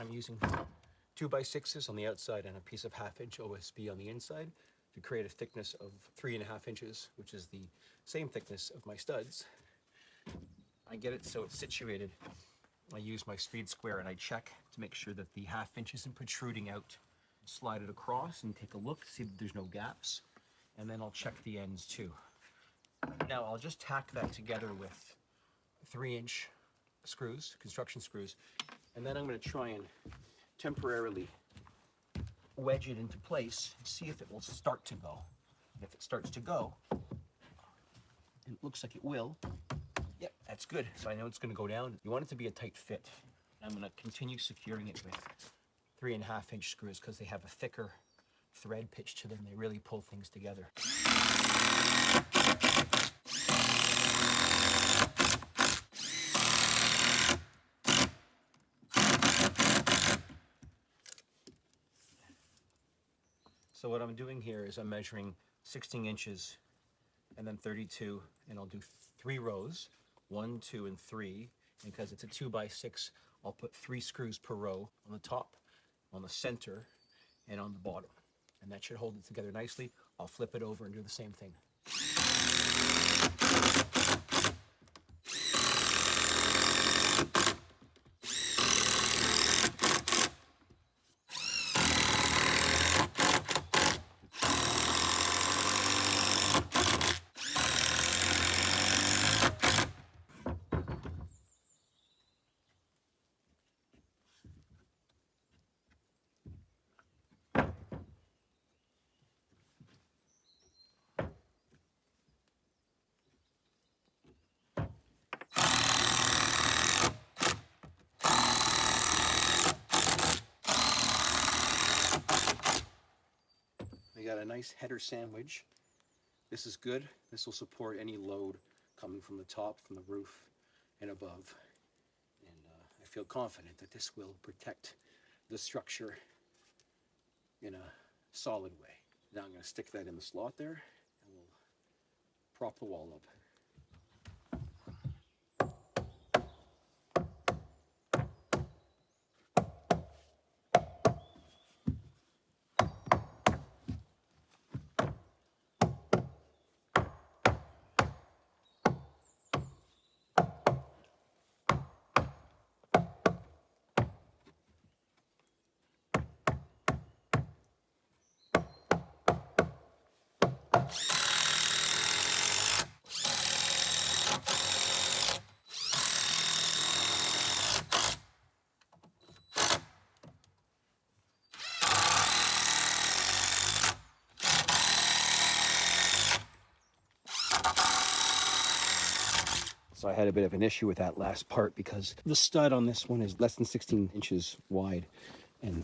I'm using 2x6s on the outside and a piece of 1/2 inch OSB on the inside to create a thickness of 3.5 inches, which is the same thickness of my studs. I get it so it's situated. I use my speed square and I check to make sure that the 1/2 inch isn't protruding out. Slide it across and take a look, see that there's no gaps, and then I'll check the ends too. Now I'll just tack that together with 3-inch screws, construction screws, and then I'm going to try and temporarily wedge it into place and see if it will start to go. And if it starts to go, and it looks like it will, yep, that's good. So I know it's going to go down. You want it to be a tight fit. I'm going to continue securing it with 3.5 inch screws because they have a thicker thread pitch to them. They really pull things together. So what I'm doing here is I'm measuring 16 inches and then 32, and I'll do 3 rows, 1, 2, and 3. And because it's a 2x6, I'll put 3 screws per row on the top, on the center, and on the bottom. And that should hold it together nicely. I'll flip it over and do the same thing. We got a nice header sandwich. This is good. This will support any load coming from the top, from the roof, and above. And I feel confident that this will protect the structure in a solid way. Now I'm going to stick that in the slot there, and we'll prop the wall up. So I had a bit of an issue with that last part because the stud on this one is less than 16 inches wide, and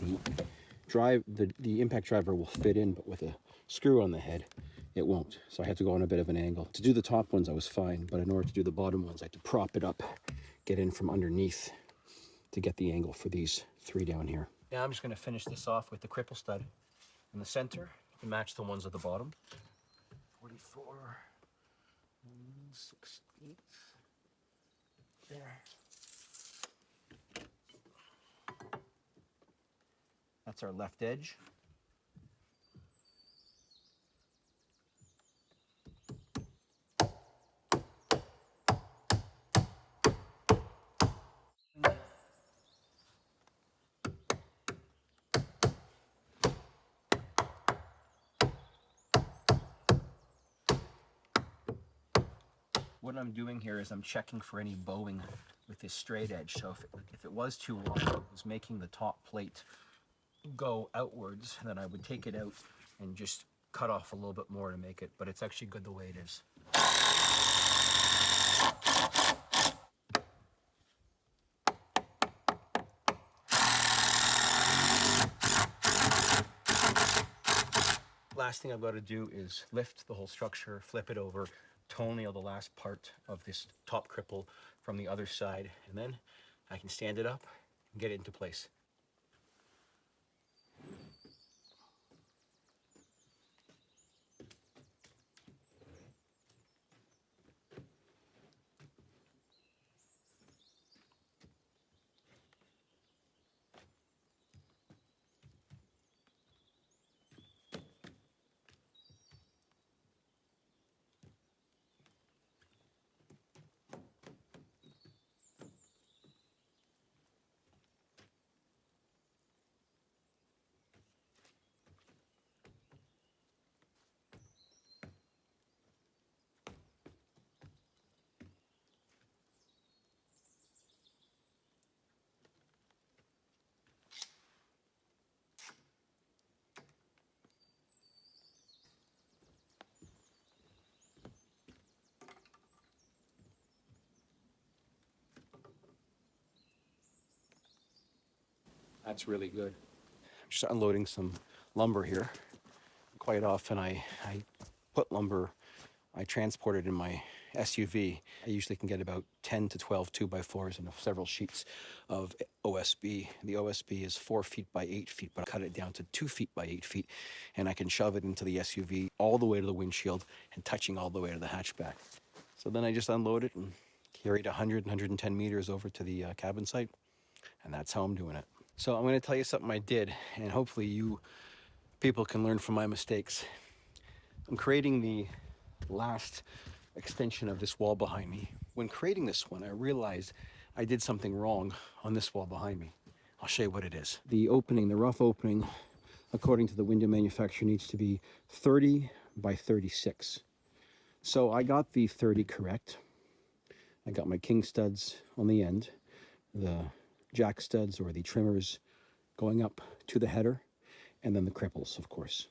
the impact driver will fit in, but with a screw on the head, it won't. So I had to go on a bit of an angle. To do the top ones, I was fine, but in order to do the bottom ones, I had to prop it up, get in from underneath to get the angle for these 3 down here. Now I'm just going to finish this off with the Cripple stud in the center to match the ones at the bottom. 44, 1/16. There. That's our left edge. What I'm doing here is I'm checking for any bowing with this straight edge. So if it was too wide, it was making the top plate go outwards, then I would take it out and just cut off a little bit more to make it, but it's actually good the way it is. Last thing I've got to do is lift the whole structure, flip it over, toenail the last part of this top cripple from the other side, and then I can stand it up and get it into place. That's really good. I'm just unloading some lumber here. Quite often I put lumber, I transport it in my SUV. I usually can get about 10 to 12 2x4s and several sheets of OSB. The OSB is 4 feet by 8 feet, but I cut it down to 2 feet by 8 feet, and I can shove it into the SUV all the way to the windshield and touching all the way to the hatchback. So then I just unload it and carry it 100, 110 meters over to the cabin site, and that's how I'm doing it. So I'm going to tell you something I did, and hopefully you people can learn from my mistakes. I'm creating the last extension of this wall behind me. When creating this one, I realized I did something wrong on this wall behind me. I'll show you what it is. The opening, the rough opening, according to the window manufacturer, needs to be 30 by 36. So I got the 30 correct. I got my king studs on the end, the jack studs or the trimmers going up to the header, and then the cripples, of course.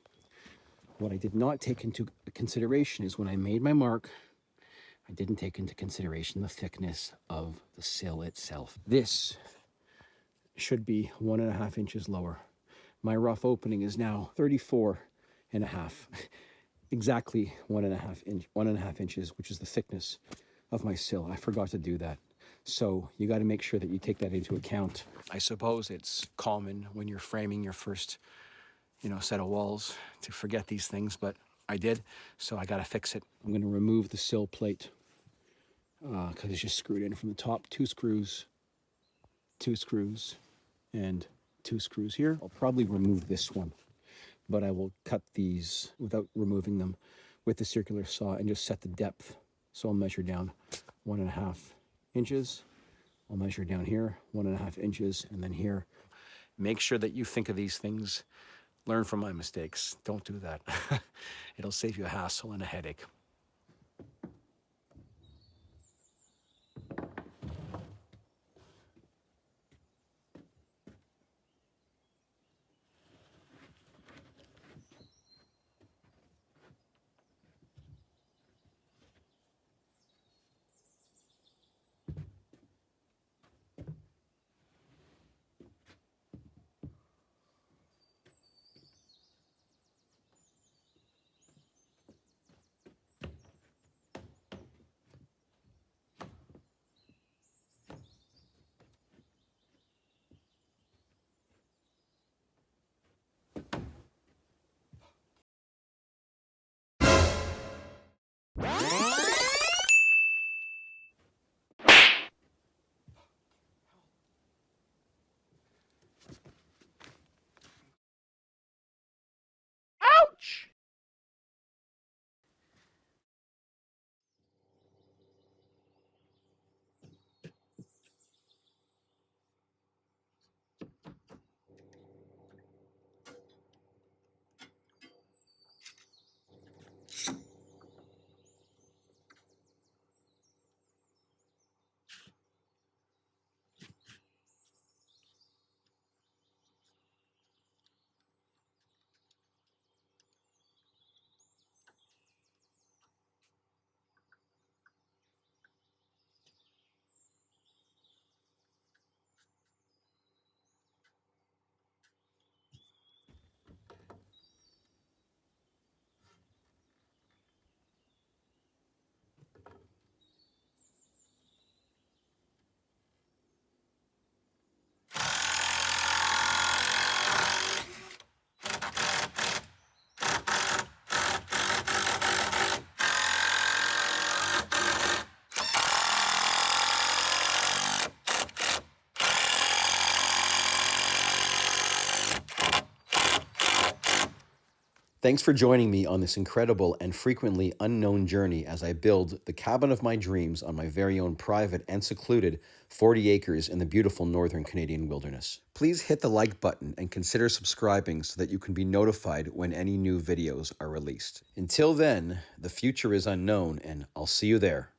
What I did not take into consideration is when I made my mark, I didn't take into consideration the thickness of the sill itself. This should be 1.5 inches lower. My rough opening is now 34.5, exactly 1.5 inches, which is the thickness of my sill. I forgot to do that. So you got to make sure that you take that into account. I suppose it's common when you're framing your first, set of walls to forget these things, but I did, so I got to fix it. I'm going to remove the sill plate because it's just screwed in from the top. 2 screws, and 2 screws here. I'll probably remove this one, but I will cut these without removing them with the circular saw and just set the depth. So I'll measure down 1.5 inches. I'll measure down here 1.5 inches, and then here. Make sure that you think of these things. Learn from my mistakes. Don't do that. It'll save you a hassle and a headache. Thanks for joining me on this incredible and frequently unknown journey as I build the cabin of my dreams on my very own private and secluded 40 acres in the beautiful northern Canadian wilderness. Please hit the like button and consider subscribing so that you can be notified when any new videos are released. Until then, the future is unknown, and I'll see you there.